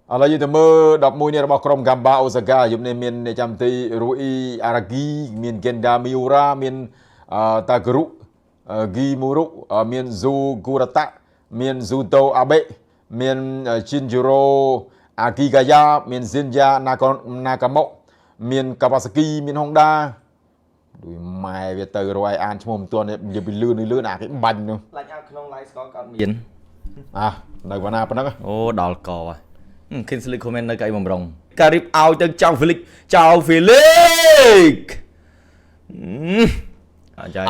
ឥឡូវយើងទៅមើល11នេះរបស់ក្រុម Gamba Osaka យប់នេះមានចាំទី Rui Aragi មាន Genda Miura មាន Takeru Gimuru មាន Zu Gurata មាន Zuto Abe មាន Shinjiro Akigaya មាន Shinya Nakamo មាន Kawasaki មាន Honda ដូចម៉ែវាទៅរយអានឈ្មោះមិនទាន់និយាយពីលឿនអាគេបាញ់នោះឡាច់អាប់ក្នុង live score ក៏មាននៅប៉ុណ្ណាប៉ុណ្ណឹងអូដល់កឃើញ slip comment នៅកៃបំរុងការរៀបឲ្យទៅចៅ Felix ចៅ Felix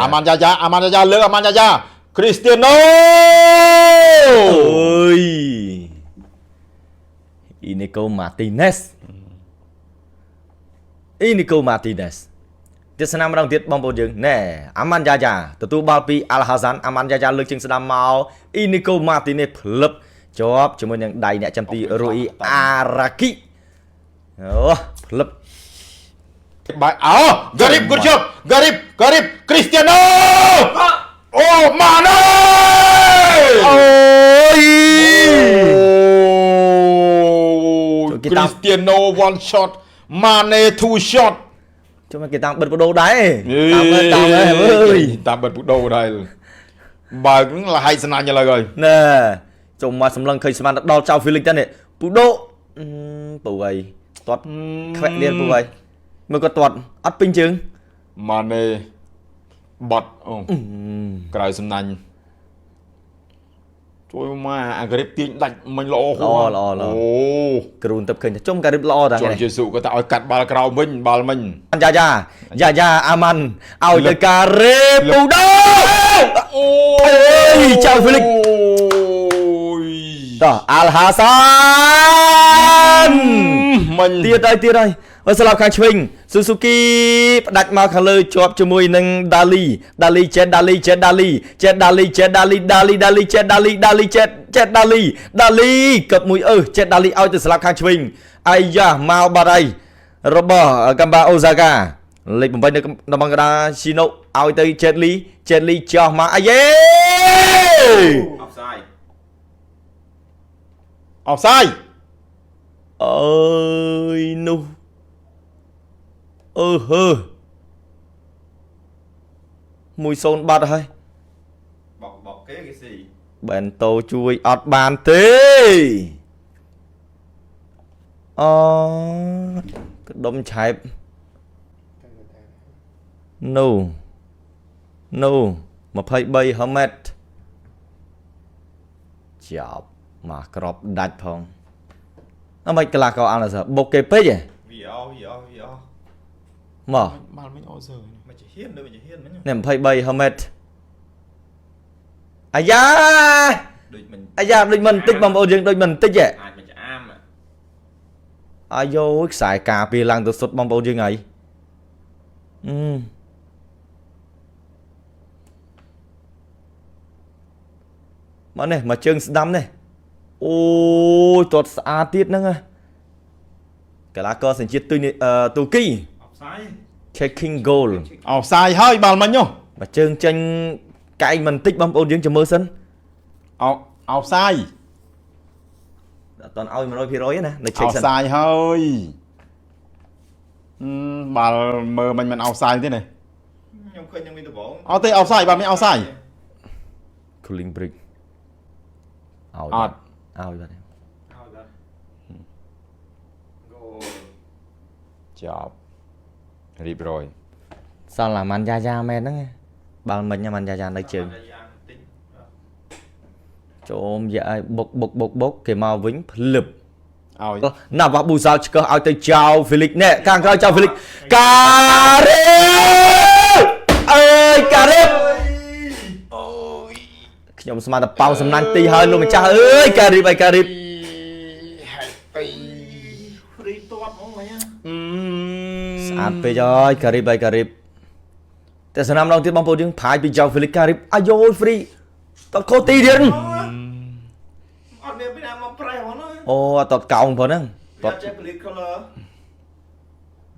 អាម៉ាន់យ៉ាលើកអាម៉ាន់យ៉ា Cristiano អើយ Inigo Martinez ទេសនាម្ដងទៀតបងប្អូនយើងណែអាម៉ាន់យ៉ាទទួលបាល់ពី Al Hassan អាម៉ាន់យ៉ាលើកជើងស្ដាំមក Inigo Martinez ផ្លឹបជាប់ជាមួយនឹងដៃអ្នកចាំទី Rui Araki អូផ្លឹបបាយGarib good job Garib Cristiano អូ Mane អូយ Cristiano one shot Mane two shot ជួយមកគេតាមបិទបដូរដែរតាមអើយតាមបិទបដូរដែរបើនឹងលហើយស្នាញ់ឥឡូវហើយណែចុំមកសម្លឹងឃើញស្មានដល់ចៅ Felix ទៅនេះពូដូពូអីទាត់ខ្វែកលៀនពូអីមើលគាត់ទាត់អត់ពេញជើង Mane បត់អូក្រៅសំណាញ់ជួយមកអាក្រិបទាញដាច់មិញល្អអូគ្រូនទឹកឃើញចុំការិបល្អតាចុំយេស៊ូក៏តែឲ្យកាត់បាល់ក្រោមវិញបាល់មិញយ៉ាអាម៉ាន់ឲ្យទៅការិបពូដូអូយចៅ Felix តោះ Al Hassan មិញទៀតហើយស្លាប់ខាងឆ្វេង Suzuki ផ្ដាច់មកខាងលើជាប់ជាមួយនឹង Dali កឹបមួយJet Dali ឲ្យទៅស្លាប់ខាងឆ្វេងអាយ៉ាមកបាត់ហើយរបស់ Gamba Osaka លេខ8នៅតំបន់កណ្ដាល Shino ឲ្យទៅ Jet Li ចោះមកអាយេ Offside អើយនោះ1-0បាត់ហើយបកគេស៊ីបែនតូជួយអត់បានទេក្ដុំឆែប No 23 Hermet ចាប់មកក្របដាច់ផងអមិនកលាកោអានសបុកគេពេកហ៎មកបាល់មិញអូសើមិនជាហ៊ានមិញនេះ23 Hermet អាយ៉ាដូចមិនតិចបងប្អូនយើងដូចមិនតិចហ៎អាចមិនឆ្អាមអាយយខ្សែការពីឡើងទៅសុទ្ធបងប្អូនយើងហើយមកនេះមកជើងស្ដាំនេះអូយទាត់ស្អាតទៀតហ្នឹងកីឡាករសញ្ជាតិទូគី checking goal អោផ្សាយហើយបាល់មិញនោះមកជើងចេញកែងមិនតិចបងប្អូនយើងចាំមើលសិនអោផ្សាយអត់តន់ឲ្យ 100% ទេណានៅ check សិនអោផ្សាយហើយបាល់មើលមិនអោផ្សាយទេណាខ្ញុំឃើញនឹងមានដបងអត់ទេអោផ្សាយបាល់មិនអោផ្សាយ cooling break ឲ្យអត់ឲ្យបាទចាប់រៀបរយសល់អាម៉ាន់យ៉ាមែនហ្នឹងបាល់មិញអាម៉ាន់យ៉ានៅជើងចូលយ៉ាឲ្យបុកគេមកវិញភ្លឹបឲ្យណាស់បោះប៊ូសាល់ឆ្កឹះឲ្យទៅចៅ Felix នេះខាងក្រោយចៅ Felix ការ៉េអើយការ៉េអូយខ្ញុំស្មានតែប៉ោសំណាញ់ទីហើយលោកម្ចាស់អើយការ៉េហេតុអីហ្វ្រីតតហ្មងមិញស្អាតពេកហើយការ៉េតែស្នាមឡងទៀតបងប្អូនយើងផាយពីចៅ Felix ការ៉េអាយយហ្វ្រីតតខូទីទៀតអត់មានពីណាមកប្រេះហ្នឹងអូអត់តកោងផងហ្នឹងតតចេះ Felix color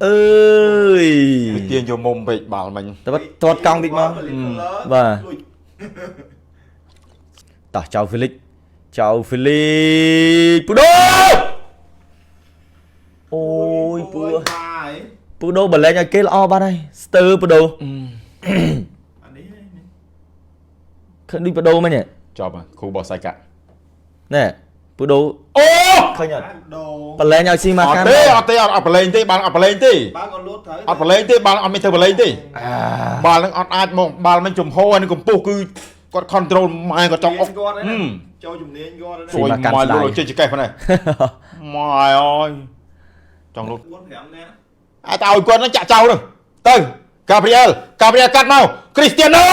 អើយវាទាញយកមុំពេកបាល់មិញតែតតកោងតិចមកបាទតោះចៅ Felix ពូដូ Bù đô bật lên cho cái lo ba đây Từ bù đô Khẩn đi bù đô mà nhỉ ចប់គ្រូបោះសាយកាត់ Nè bù đô អូ Khơi nhật Bật lên cho xì mà អត់ can ទេអត់ទេអត់ប្រឡែងទេបាល់អត់ប្រឡែងទេអត់ប្រឡែងទេបាល់អត់មានធ្វើប្រឡែងទេបាល់នឹងអត់អាចមកបាល់មិនចំហហើយកម្ពស់គឺគាត់ control ម៉ែគាត់ចង់អុក ចូលជំនាញគាត់ ជួយមកលុយចេះចកេះប៉ុណ្ណេះម៉ែអើយចង់លុយ 4 5នាក់ អាចទៅឲ្យគាត់នឹងចាក់ចោលនឹងទៅកាព្រីអែលកាត់មកគ្រីស្ទីយ៉ាណូ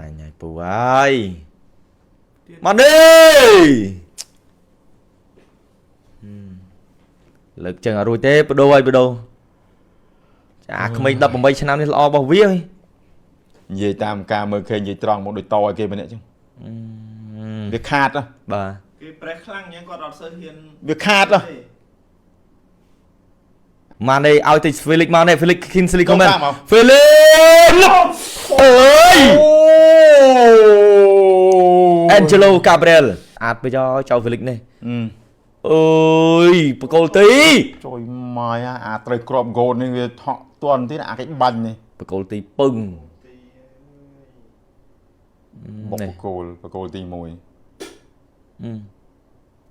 Anh nhảy bù ơi Mà đi Lực chân ở rồi thế bù đô ơi bù đô Chà không mình đập bằng mấy chân năm đi lo bảo viết ơi និយាយតាមការមើលឃើញនិយាយត្រង់មកដូចតឲ្យគេម្នាក់ចឹងវាខាត Bà គេប្រេះខ្លាំងយ៉ាងគាត់អត់សូវហ៊ាន វាខាត Mà đây ao thì Felix mà đây Felix Kingsley Không comment sao mà. Felix Ơi Angelo Gabriel Ảt bây giờ cháu Felix này Ôi bà cô tí ជួយម៉ែអាត្រូវក្របហ្គោលនេះវាថក់តន់ទៀតអាកិច្ចបាញ់នេះ Bà cô tí pưng បុក Này បកគោលទី1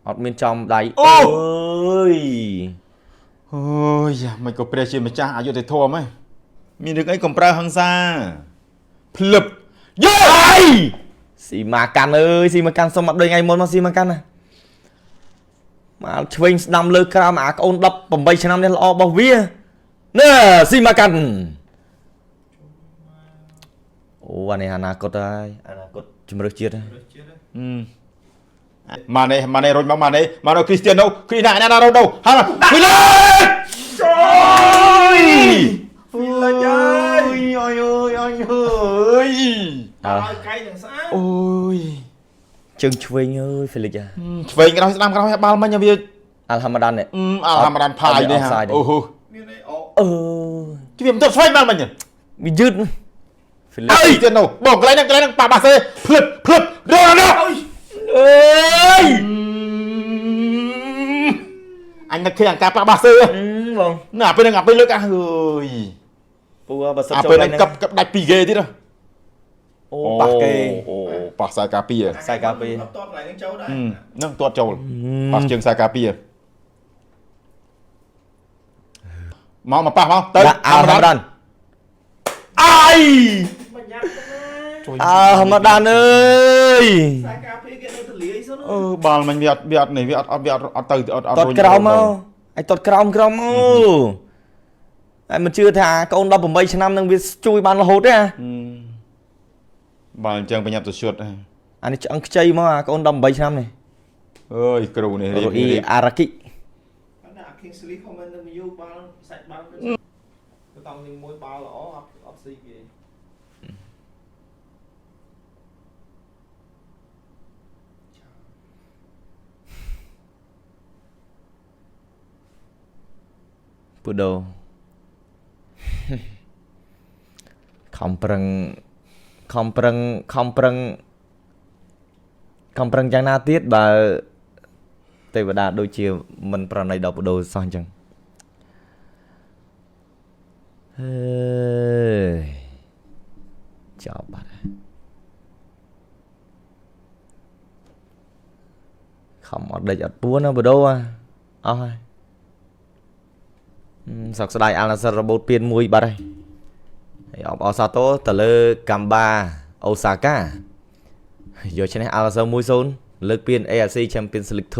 Ọt bên trong đáy Ô! Ôi អើយមិនក៏ព្រះជាម្ចាស់អយុធធម៌ហ៎មានរឿងអីកំប្រើហឹង្សាភ្លឹបយេ Ai Xì mà can ơi Xì mà can xong mặt đời ngày một mà xì mà can à Mà chênh năm lơ ca mà ôn đập bầm bay cho năm nên lo bao vía Nè xì mà can Ồ anh này Hana cốt đây Hana cốt chùm rực chiết đây ម៉ាណេរុញមកម៉ាណេគ្រីស្ទៀនណូគ្រីណាណារ៉ូដូហើយវិលេចយ Felix អើយ Ờ ឲ្យកៃនឹងស្អាត អូយ Chừng chênh ơi Felix à ឆ្វេងក្រោយស្ដាំក្រោយបាល់មិញវា Alhamadan này អាហាមរ៉ាន់ផាយនេះហ่าអូហូ មានអីអូ Ờ ជិះវាមិនទៅឆ្វេងបាល់មិញ Bị dứt Felix អើយទៀតណូបងកន្លែងហ្នឹងប៉ាបាសេភ្លឹបរ៉ូណា Ơi អញនឹកឃើញអាការប៉ាបាសេ Vâng ណាពេលហ្នឹងអាពេលលើកអើយ Pua bà sắp អា cho ពេល đây ហ្នឹង này កັບដាច់2ហ្គេទៀត Ô bạc kê អូប៉ះខ្សែការពារ ខ្សែការពារ អត់តតកន្លែងហ្នឹងចូលដែរ ហ្នឹងទាត់ចូលប៉ះជើងខ្សែការពារមកប៉ះមកទៅ Alhamadan Ai បញ្ញាប់ទៅណា Alhamadan ơi ខ្សែការពារគេនៅទលាយសិន បាល់មិញវាអត់នេះវាអត់ទៅអត់ Tọtក្រោមមកឯតតក្រោមអូឯមិនជឿថាកូន18ឆ្នាំនឹងវាជួយបានរហូតទេអា បាល់អញ្ចឹងបញ្ញាប់ទៅឈុត អានេះឆ្អឹងខ្ចីមកអាកូន18ឆ្នាំនេះ អើយគ្រូនេះ រូអ៊ីអារ៉ាគី អា Kingsley ខមមិននឹងយូបាល់សាច់បាល់ទៅតង់នឹងមួយបាល់ល្អអត់ស៊ីគេ ពូដូខំប្រឹងយ៉ាងណាទៀតបើទេវតាដូចជាមិនប្រណីដល់ពូដូសោះអញ្ចឹងហើយចប់បាត់ហើយខំអត់ដេកអត់ពួនណាពូដូអស់ហើយ សោកស្ដាយអាល់ណាសឺរបូតពៀនមួយបាត់ហើយហើយអបអសាតូទៅលើកាំបាអូសាកាយកឈ្នះអាល់ណាសឺ 1-0 លើកពៀន AFC Champions League 2